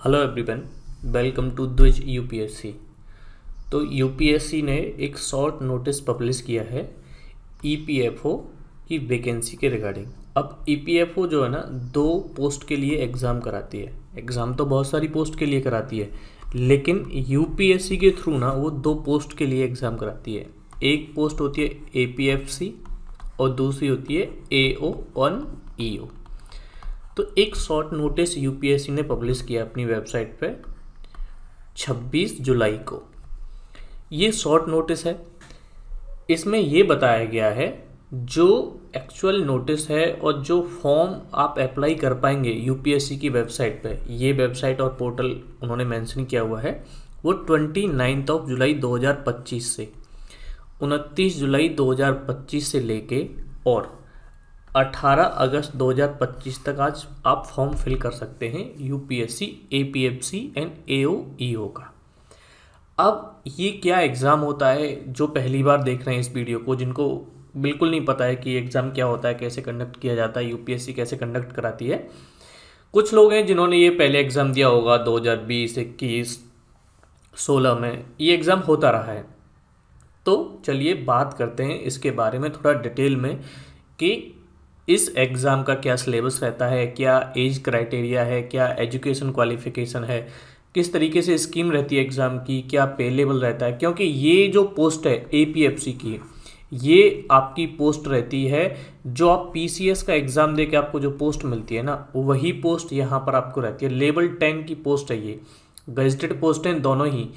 Hello everyone, welcome to द्विज UPSC. तो UPSC ने एक शॉर्ट नोटिस पब्लिश किया है ईपीएफओ की वैकेंसी के रिगार्डिंग। अब ईपीएफओ जो है ना, दो पोस्ट के लिए एग्ज़ाम कराती है। एग्ज़ाम तो बहुत सारी पोस्ट के लिए कराती है, लेकिन यूपीएससी के थ्रू ना वो दो पोस्ट के लिए एग्ज़ाम कराती है। एक पोस्ट होती है एपीएफसी और दूसरी होती है एओ और ईओ। तो एक शॉर्ट नोटिस यूपीएससी ने पब्लिश किया अपनी वेबसाइट पे 26 जुलाई को। ये शॉर्ट नोटिस है। इसमें ये बताया गया है जो एक्चुअल नोटिस है और जो फॉर्म आप अप्लाई कर पाएंगे यूपीएससी की वेबसाइट पे, ये वेबसाइट और पोर्टल उन्होंने मेंशन किया हुआ है, वो 29 जुलाई 2025 से 29 जुलाई 2025 से लेके और 18 अगस्त 2025 तक आज आप फॉर्म फिल कर सकते हैं यूपीएससी एपीएफसी एंड एओ का। अब ये क्या एग्ज़ाम होता है, जो पहली बार देख रहे हैं इस वीडियो को, जिनको बिल्कुल नहीं पता है कि एग्ज़ाम क्या होता है, कैसे कंडक्ट किया जाता है, यूपीएससी कैसे कंडक्ट कराती है। कुछ लोग हैं जिन्होंने ये पहले एग्ज़ाम दिया होगा 2020, 21, 16 में ये एग्ज़ाम होता रहा है। तो चलिए बात करते हैं इसके बारे में थोड़ा डिटेल में कि इस एग्ज़ाम का क्या सिलेबस रहता है, क्या एज क्राइटेरिया है, क्या एजुकेशन क्वालिफिकेशन है, किस तरीके से स्कीम रहती है एग्ज़ाम की, क्या पे लेवल रहता है। क्योंकि ये जो पोस्ट है एपीएफसी की, ये आपकी पोस्ट रहती है जो आप पीसीएस का एग्ज़ाम दे के आपको जो पोस्ट मिलती है ना, वही पोस्ट यहाँ पर आपको रहती है। लेवल 10 की पोस्ट है ये, गजेटेड पोस्ट हैं दोनों ही।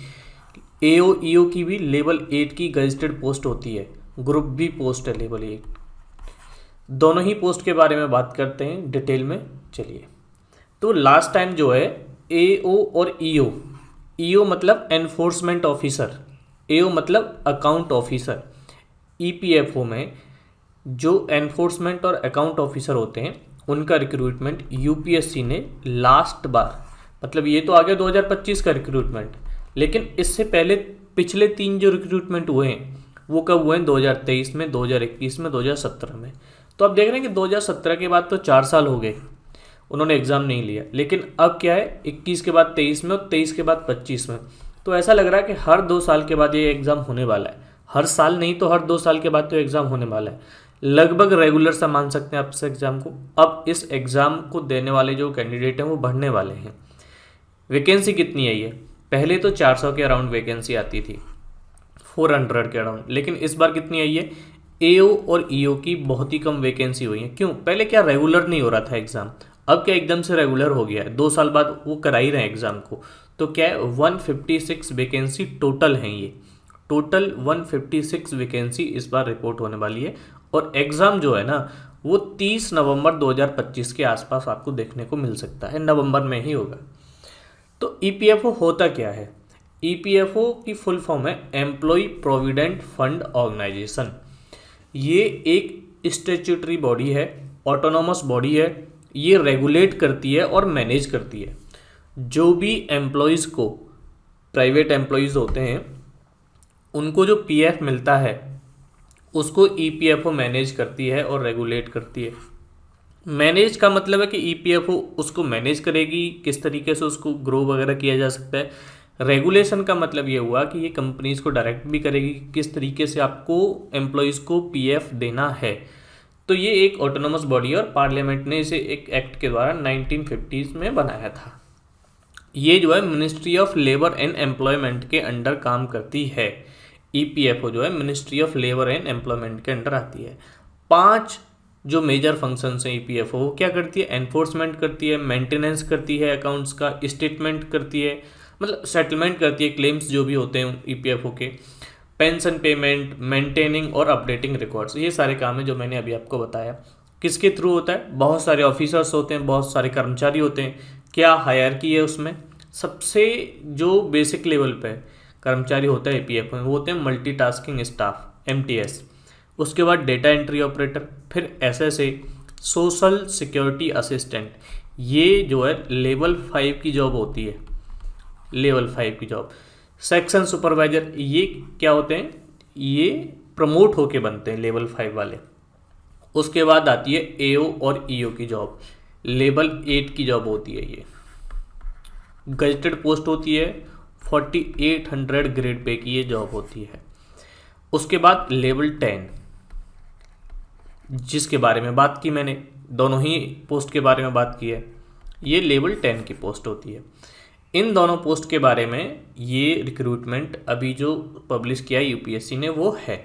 एओ ईओ की भी लेवल 8 की गजेटेड पोस्ट होती है, ग्रुप बी पोस्ट है लेवल 8। दोनों ही पोस्ट के बारे में बात करते हैं डिटेल में। चलिए, तो लास्ट टाइम जो है एओ और ईओ मतलब एनफोर्समेंट ऑफिसर, एओ मतलब अकाउंट ऑफिसर। ईपीएफओ में जो एनफोर्समेंट और अकाउंट ऑफिसर होते हैं उनका रिक्रूटमेंट यूपीएससी ने लास्ट बार, मतलब ये तो आ गया 2025 का रिक्रूटमेंट, लेकिन इससे पहले पिछले 3 जो रिक्रूटमेंट हुए हैं वो कब हुए हैं? 2023 में, 2021 में, 2017 में। तो अब देख रहे हैं कि 2017 के बाद तो 4 साल हो गए, उन्होंने एग्ज़ाम नहीं लिया। लेकिन अब क्या है, 21 के बाद 23 में और 23 के बाद 25 में। तो ऐसा लग रहा है कि हर 2 साल के बाद ये एग्ज़ाम होने वाला है। हर साल नहीं तो हर 2 साल के बाद तो एग्ज़ाम होने वाला है। लगभग रेगुलर सा मान सकते हैं आप इस एग्ज़ाम को। अब इस एग्ज़ाम को देने वाले जो कैंडिडेट हैं वो बढ़ने वाले हैं। वैकेंसी कितनी है ये? पहले तो 400 के अराउंड वैकेंसी आती थी, 400 के अराउंड, लेकिन इस बार कितनी आई है? एओ और ईओ की बहुत ही कम वैकेंसी हुई है। क्यों? पहले क्या रेगुलर नहीं हो रहा था एग्ज़ाम, अब क्या एकदम से रेगुलर हो गया है। 2 साल बाद वो करा ही रहे हैं एग्ज़ाम को। तो क्या है, 156 वैकेंसी टोटल हैं। ये टोटल 156 वैकेंसी इस बार रिपोर्ट होने वाली है। और एग्ज़ाम जो है ना, वो 30 नवंबर 2025 के आसपास आपको देखने को मिल सकता है, नवंबर में ही होगा। तो ईपीएफओ होता क्या है? ईपीएफओ की फुल फॉर्म है एम्प्लॉय प्रोविडेंट फंड ऑर्गेनाइजेशन। ये एक स्टैट्यूटरी बॉडी है, ऑटोनॉमस बॉडी है। ये रेगुलेट करती है और मैनेज करती है। जो भी एम्प्लॉयज़ को, प्राइवेट एम्प्लॉयज़ होते हैं, उनको जो पीएफ मिलता है उसको ईपीएफओ मैनेज करती है और रेगुलेट करती है। मैनेज का मतलब है कि ईपीएफओ उसको मैनेज करेगी, किस तरीके से उसको ग्रो वगैरह किया जा सकता है। रेगुलेशन का मतलब ये हुआ कि ये कंपनीज को डायरेक्ट भी करेगी कि किस तरीके से आपको एम्प्लॉयज़ को पीएफ देना है। तो ये एक ऑटोनोमस बॉडी है और पार्लियामेंट ने इसे एक एक्ट के द्वारा 1950s में बनाया था। ये जो है ministry of labour and employment के अंडर काम करती है। ईपीएफओ जो है ministry of labour and employment के अंडर आती है। 5 जो मेजर फंक्शंस हैं ईपीएफओ, वो क्या करती है? एनफोर्समेंट करती है, मेंटेनेंस करती है अकाउंट्स का, स्टेटमेंट करती है, मतलब सेटलमेंट करती है क्लेम्स जो भी होते हैं ईपीएफओ के, पेंशन पेमेंट, मेंटेनिंग और अपडेटिंग रिकॉर्ड्स। ये सारे काम हैं जो मैंने अभी आपको बताया। किसके थ्रू होता है? बहुत सारे ऑफिसर्स होते हैं, बहुत सारे कर्मचारी होते हैं। क्या हायरार्की है उसमें? सबसे जो बेसिक लेवल पे कर्मचारी होता है ईपीएफओ में, वो होते हैं मल्टीटास्किंग स्टाफ, एमटीएस। उसके बाद डेटा एंट्री ऑपरेटर, फिर एसएसए, सोशल सिक्योरिटी असिस्टेंट। ये जो है लेवल 5 की जॉब होती है, लेवल 5 की जॉब। सेक्शन सुपरवाइजर, ये क्या होते हैं? ये प्रमोट होके बनते हैं लेवल 5 वाले। उसके बाद आती है एओ और ईओ की जॉब, लेवल 8 की जॉब होती है ये। गजेटेड पोस्ट होती है, 4800 ग्रेड पे की ये जॉब होती है। उसके बाद लेवल 10, जिसके बारे में बात की मैंने, दोनों ही पोस्ट के बारे में बात की है, ये लेवल 10 की पोस्ट होती है। इन दोनों पोस्ट के बारे में ये रिक्रूटमेंट अभी जो पब्लिश किया है यूपीएससी ने वो है।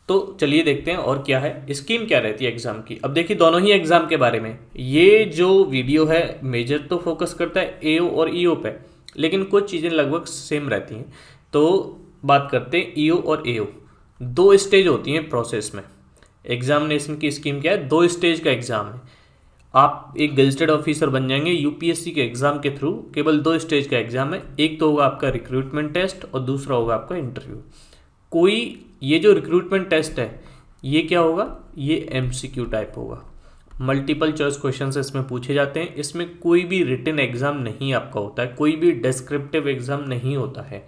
तो चलिए देखते हैं और क्या है, स्कीम क्या रहती है एग्ज़ाम की। अब देखिए दोनों ही एग्ज़ाम के बारे में ये जो वीडियो है मेजर तो फोकस करता है एओ और ईओ पे, लेकिन कुछ चीज़ें लगभग सेम रहती हैं। तो बात करते हैं ईओ और एओ, 2 स्टेज होती हैं प्रोसेस में। एग्जामिनेशन की स्कीम क्या है, 2 स्टेज का एग्ज़ाम है। आप एक गजेटेड ऑफिसर बन जाएंगे यूपीएससी के एग्ज़ाम के थ्रू, केवल 2 स्टेज का एग्ज़ाम है। एक तो होगा आपका रिक्रूटमेंट टेस्ट और दूसरा होगा आपका इंटरव्यू। कोई ये जो रिक्रूटमेंट टेस्ट है ये क्या होगा, ये एमसीक्यू टाइप होगा, मल्टीपल चॉइस क्वेश्चन इसमें पूछे जाते हैं। इसमें कोई भी रिटन एग्ज़ाम नहीं आपका होता है, कोई भी डिस्क्रिप्टिव एग्ज़ाम नहीं होता है,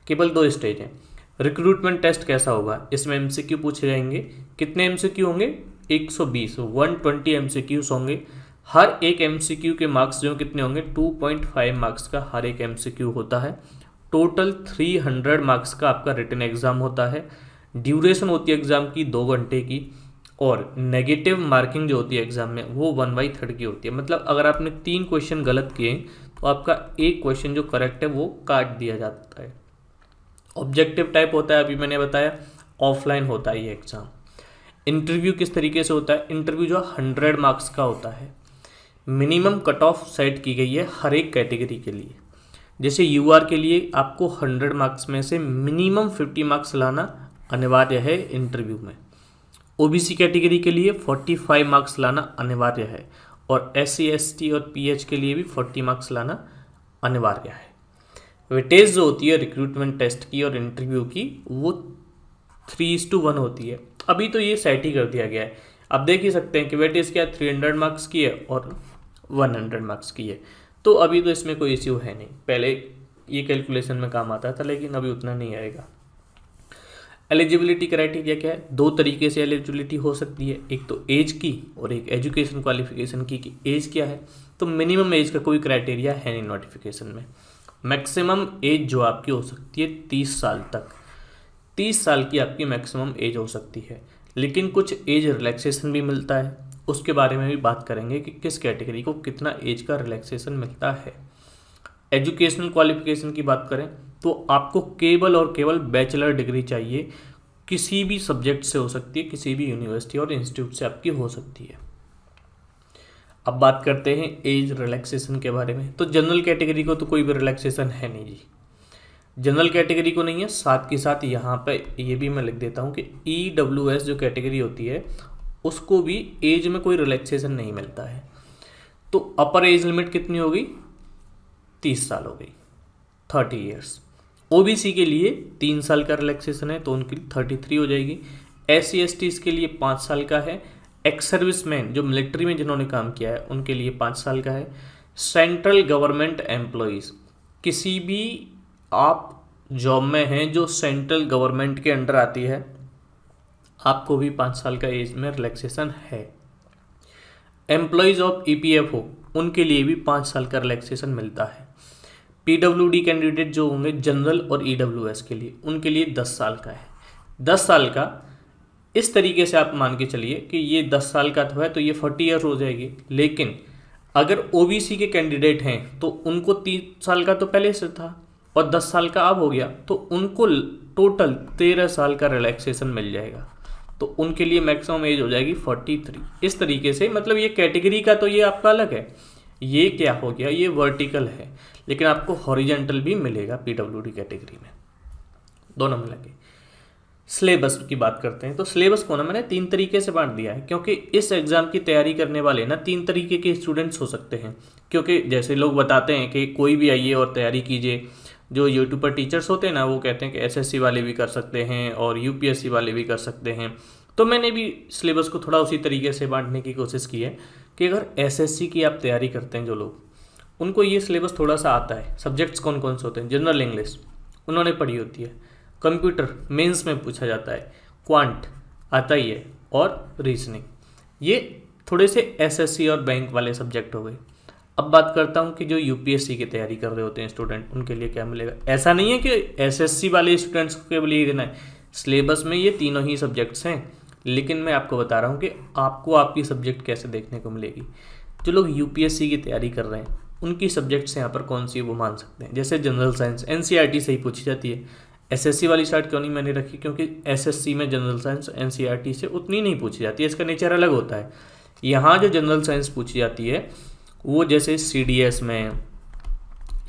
केवल 2 स्टेज हैं। रिक्रूटमेंट टेस्ट कैसा होगा, इसमें एमसीक्यू पूछे जाएंगे। कितने एमसीक्यू होंगे, 120 एमसीक्यूज होंगे। हर एक एमसीक्यू के मार्क्स जो कितने होंगे, 2.5 मार्क्स का हर एक एमसीक्यू होता है। टोटल 300 मार्क्स का आपका रिटन एग्ज़ाम होता है। ड्यूरेशन होती है एग्ज़ाम की 2 घंटे की, और नेगेटिव मार्किंग जो होती है एग्ज़ाम में वो 1/3 की होती है। मतलब अगर आपने 3 क्वेश्चन गलत किए तो आपका एक क्वेश्चन जो करेक्ट है वो काट दिया जाता है। ऑब्जेक्टिव टाइप होता है, अभी मैंने बताया, ऑफलाइन होता है ये एग्ज़ाम। इंटरव्यू किस तरीके से होता है, इंटरव्यू जो 100 मार्क्स का होता है। मिनिमम कट ऑफ सेट की गई है हर एक कैटेगरी के लिए। जैसे यूआर के लिए आपको 100 मार्क्स में से मिनिमम 50 मार्क्स लाना अनिवार्य है इंटरव्यू में। ओबीसी कैटेगरी के लिए 45 मार्क्स लाना अनिवार्य है, और SC ST और PH के लिए भी 40 मार्क्स लाना अनिवार्य है। वेटेज जो होती है रिक्रूटमेंट टेस्ट की और इंटरव्यू की वो 3:1 होती है। अभी तो ये सेट ही कर दिया गया है। आप देख ही सकते हैं कि वेटेज क्या 300 मार्क्स की है और 100 मार्क्स की है। तो अभी तो इसमें कोई इश्यू है नहीं, पहले ये कैलकुलेशन में काम आता था लेकिन अभी उतना नहीं आएगा। एलिजिबिलिटी क्राइटेरिया क्या है, 2 तरीके से एलिजिबिलिटी हो सकती है, एक तो एज की और एक एजुकेशन क्वालिफिकेशन की। कि एज क्या है, तो मिनिमम एज का कोई क्राइटेरिया है नहीं नोटिफिकेशन में। मैक्सिमम एज जो आपकी हो सकती है 30 साल तक, 30 साल की आपकी मैक्सिमम एज हो सकती है। लेकिन कुछ एज रिलैक्सेशन भी मिलता है, उसके बारे में भी बात करेंगे कि किस कैटेगरी को कितना एज का रिलैक्सेशन मिलता है। एजुकेशनल क्वालिफिकेशन की बात करें तो आपको केवल और केवल बैचलर डिग्री चाहिए, किसी भी सब्जेक्ट से हो सकती है, किसी भी यूनिवर्सिटी और इंस्टीट्यूट से आपकी हो सकती है। अब बात करते हैं एज रिलैक्सेशन के बारे में। तो जनरल कैटेगरी को तो कोई भी रिलैक्सेशन है नहीं जी, जनरल कैटेगरी को नहीं है। साथ के साथ यहाँ पे ये भी मैं लिख देता हूँ कि EWS जो कैटेगरी होती है उसको भी एज में कोई रिलैक्सेशन नहीं मिलता है। तो अपर एज लिमिट कितनी होगी, 30 साल हो गई, 30 ईयर्स। ओबीसी के लिए 3 साल का रिलैक्सेशन है तो उनकी 33 हो जाएगी। SC ST के लिए 5 साल का है। एक्स सर्विसमैन जो मिलिट्री में जिन्होंने काम किया है उनके लिए 5 साल का है। सेंट्रल गवर्नमेंट एम्प्लॉयज़, किसी भी आप जॉब में हैं जो सेंट्रल गवर्नमेंट के अंडर आती है, आपको भी 5 साल का एज में रिलैक्सेशन है। एम्प्लॉयज़ ऑफ EPFO उनके लिए भी 5 साल का रिलैक्सेशन मिलता है। PWD कैंडिडेट जो होंगे जनरल और EWS के लिए, उनके लिए 10 साल का है। 10 साल का इस तरीके से आप मान के चलिए कि ये 10 साल का तो है तो ये 40 ईयर हो जाएगी। लेकिन अगर OBC के कैंडिडेट हैं तो उनको 3 साल का तो पहले से था और 10 साल का अब हो गया, तो उनको टोटल 13 साल का रिलैक्सेशन मिल जाएगा। तो उनके लिए मैक्सिमम एज हो जाएगी 43। इस तरीके से, मतलब ये कैटेगरी का तो ये आपका अलग है, ये क्या हो गया, ये वर्टिकल है, लेकिन आपको हॉरिजेंटल भी मिलेगा PWD कैटेगरी में, दोनों मिलेंगे। सिलेबस की बात करते हैं तो सिलेबस को ना मैंने 3 तरीके से बांट दिया है, क्योंकि इस एग्ज़ाम की तैयारी करने वाले ना 3 तरीके के स्टूडेंट्स हो सकते हैं। क्योंकि जैसे लोग बताते हैं कि कोई भी आइए और तैयारी कीजिए, जो यूट्यूब पर टीचर्स होते हैं ना वो कहते हैं कि SSC वाले भी कर सकते हैं और UPSC वाले भी कर सकते हैं। तो मैंने भी सिलेबस को थोड़ा उसी तरीके से बांटने की कोशिश की है कि अगर SSC की आप तैयारी करते हैं जो लोग, उनको ये सिलेबस थोड़ा सा आता है। सब्जेक्ट्स कौन कौन से होते हैं, जनरल इंग्लिश उन्होंने पढ़ी होती है, कंप्यूटर मेंस में पूछा जाता है, क्वांट आता ही है, और रीजनिंग, ये थोड़े से SSC और बैंक वाले सब्जेक्ट हो गए। अब बात करता हूँ कि जो यूपीएससी की तैयारी कर रहे होते हैं स्टूडेंट, उनके लिए क्या मिलेगा। ऐसा नहीं है कि एसएससी वाले स्टूडेंट्स को केवल ये देना है, सिलेबस में ये तीनों ही सब्जेक्ट्स हैं, लेकिन मैं आपको बता रहा हूँ कि आपको आपकी सब्जेक्ट कैसे देखने को मिलेगी। जो लोग यूपीएससी की तैयारी कर रहे हैं उनकी सब्जेक्ट्स यहाँ पर कौन सी वो मान सकते हैं। जैसे जनरल साइंस एनसीईआरटी से ही पूछी जाती है। एसएससी वाली साइड क्यों नहीं मैंने रखी, क्योंकि एसएससी में जनरल साइंस एनसीईआरटी से उतनी नहीं पूछी जाती है, इसका नेचर अलग होता है। यहाँ जो जनरल साइंस पूछी जाती है वो जैसे सीडीएस में,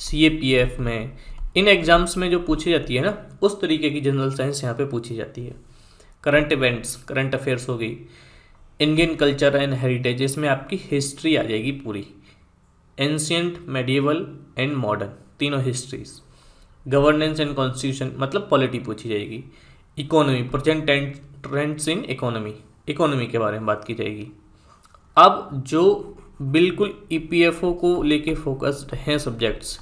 सीएपीएफ में, इन एग्जाम्स में जो पूछी जाती है ना, उस तरीके की जनरल साइंस यहाँ पे पूछी जाती है। करंट इवेंट्स, करंट अफेयर्स हो गई, इंडियन कल्चर एंड हेरिटेज, इसमें आपकी हिस्ट्री आ जाएगी पूरी, एंशियंट, मेडिएवल एंड मॉडर्न, तीनों हिस्ट्रीज, गवर्नेंस एंड कॉन्स्टिट्यूशन मतलब पॉलिटी पूछी जाएगी, economy, present trends in economy, economy के बारे में बात की जाएगी। अब जो बिल्कुल ईपीएफओ को लेके फोकस्ड हैं सब्जेक्ट्स,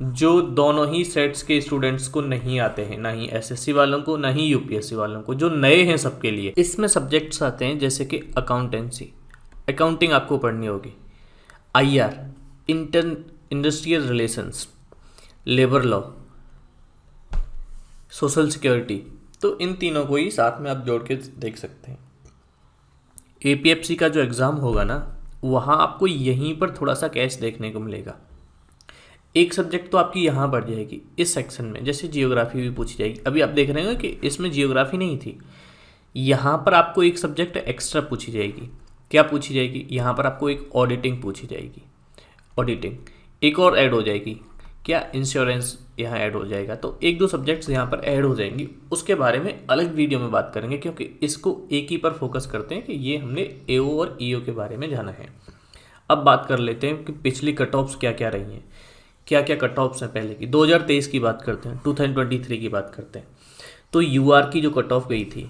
जो दोनों ही सेट्स के स्टूडेंट्स को नहीं आते हैं, ना ही एसएससी वालों को ना ही यूपीएससी वालों को, जो नए हैं सबके लिए, इसमें सब्जेक्ट्स आते हैं जैसे कि अकाउंटेंसी, अकाउंटिंग आपको पढ़नी होगी, IR, industrial relations, labour law, social security, तो इन तीनों को ही साथ में आप जोड़ के देख सकते हैं। एपीएफसी का जो एग्ज़ाम होगा ना, वहाँ आपको यहीं पर थोड़ा सा कैच देखने को मिलेगा। एक सब्जेक्ट तो आपकी यहाँ बढ़ जाएगी इस सेक्शन में, जैसे जियोग्राफी भी पूछी जाएगी। अभी आप देख रहे हो कि इसमें जियोग्राफी नहीं थी, यहाँ पर आपको एक सब्जेक्ट एक्स्ट्रा पूछी जाएगी। क्या पूछी जाएगी, यहाँ पर आपको एक ऑडिटिंग पूछी जाएगी, ऑडिटिंग एक और ऐड हो जाएगी, क्या इंश्योरेंस यहाँ ऐड हो जाएगा। तो एक दो सब्जेक्ट्स यहाँ पर ऐड हो जाएंगी, उसके बारे में अलग वीडियो में बात करेंगे, क्योंकि इसको एक ही पर फोकस करते हैं कि ये हमने एओ और ईओ के बारे में जाना है। अब बात कर लेते हैं कि पिछली कट ऑफ्स क्या क्या रही हैं, क्या क्या कट ऑफ्स हैं पहले की। 2023 की बात करते हैं, 2023 की बात करते हैं। तो यूआर की जो कट ऑफ गई थी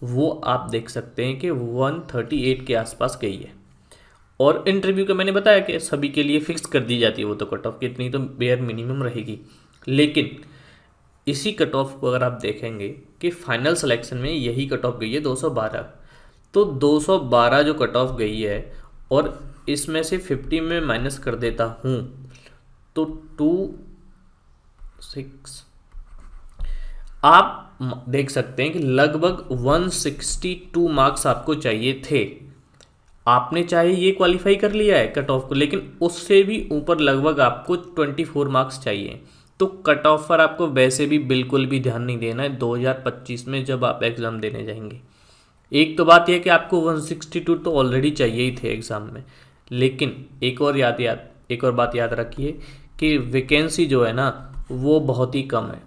वो आप देख सकते हैं कि 138 के आसपास गई है। और इंटरव्यू का मैंने बताया कि सभी के लिए फिक्स कर दी जाती है वो तो कट ऑफ, कितनी तो बेयर मिनिमम रहेगी। लेकिन इसी कट ऑफ को अगर आप देखेंगे कि फाइनल सिलेक्शन में यही कट ऑफ गई है 212। तो 212 जो कट ऑफ गई है और इसमें से 50 में माइनस कर देता हूँ तो 26, आप देख सकते हैं कि लगभग 162 मार्क्स आपको चाहिए थे। आपने चाहे ये क्वालिफाई कर लिया है कट ऑफ को, लेकिन उससे भी ऊपर लगभग आपको 24 मार्क्स चाहिए। तो कट ऑफ पर आपको वैसे भी बिल्कुल भी ध्यान नहीं देना है 2025 में जब आप एग्ज़ाम देने जाएंगे। एक तो बात यह कि आपको 162 तो ऑलरेडी चाहिए ही थे एग्ज़ाम में, लेकिन एक और बात याद रखिए कि वैकेंसी जो है ना वो बहुत ही कम है।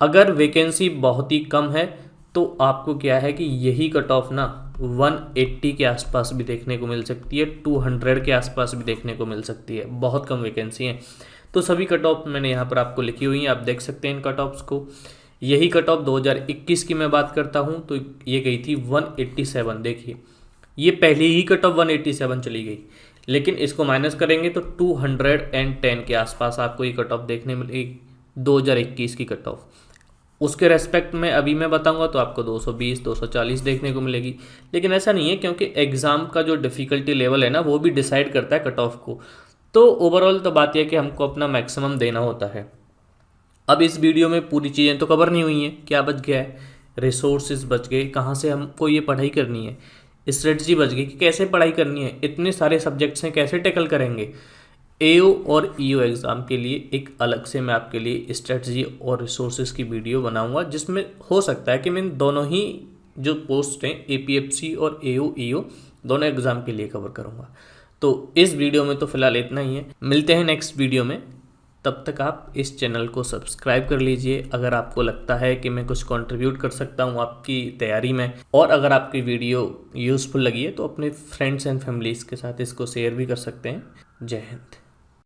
अगर वैकेंसी बहुत ही कम है तो आपको क्या है कि यही कट ऑफ ना 180 के आसपास भी देखने को मिल सकती है, 200 के आसपास भी देखने को मिल सकती है, बहुत कम वैकेंसी है। तो सभी कट ऑफ मैंने यहाँ पर आपको लिखी हुई हैं, आप देख सकते हैं इन कट ऑफ्स को। यही कट ऑफ 2021 की मैं बात करता हूँ तो ये गई थी 187। देखिए ये पहली ही कट ऑफ 187 चली गई, लेकिन इसको माइनस करेंगे तो 210 के आसपास आपको ये कट ऑफ देखने मिलेगी 2021 की कट ऑफ। उसके रेस्पेक्ट में अभी मैं बताऊंगा तो आपको 220 240 देखने को मिलेगी। लेकिन ऐसा नहीं है, क्योंकि एग्ज़ाम का जो डिफ़िकल्टी लेवल है ना वो भी डिसाइड करता है कट ऑफ को। तो ओवरऑल तो बात यह है कि हमको अपना मैक्सिमम देना होता है। अब इस वीडियो में पूरी चीज़ें तो कवर नहीं हुई हैं। क्या बच गया है, रिसोर्सेज बच गए, कहाँ से हमको ये पढ़ाई करनी है, स्ट्रेटजी बच गई कि कैसे पढ़ाई करनी है, इतने सारे सब्जेक्ट्स हैं कैसे टैकल करेंगे। एओ और ईओ एग्ज़ाम के लिए एक अलग से मैं आपके लिए स्ट्रेटजी और रिसोर्सेज की वीडियो बनाऊंगा, जिसमें हो सकता है कि मैं दोनों ही जो पोस्ट हैं एपीएफसी और एओ ईओ दोनों एग्ज़ाम के लिए कवर करूंगा। तो इस वीडियो में तो फिलहाल इतना ही है, मिलते हैं नेक्स्ट वीडियो में। तब तक आप इस चैनल को सब्सक्राइब कर लीजिए अगर आपको लगता है कि मैं कुछ कंट्रीब्यूट कर सकता हूं आपकी तैयारी में। और अगर आपकी वीडियो यूज़फुल लगी है तो अपने फ्रेंड्स एंड फैमिलीज़ के साथ इसको शेयर भी कर सकते हैं। जय हिंद।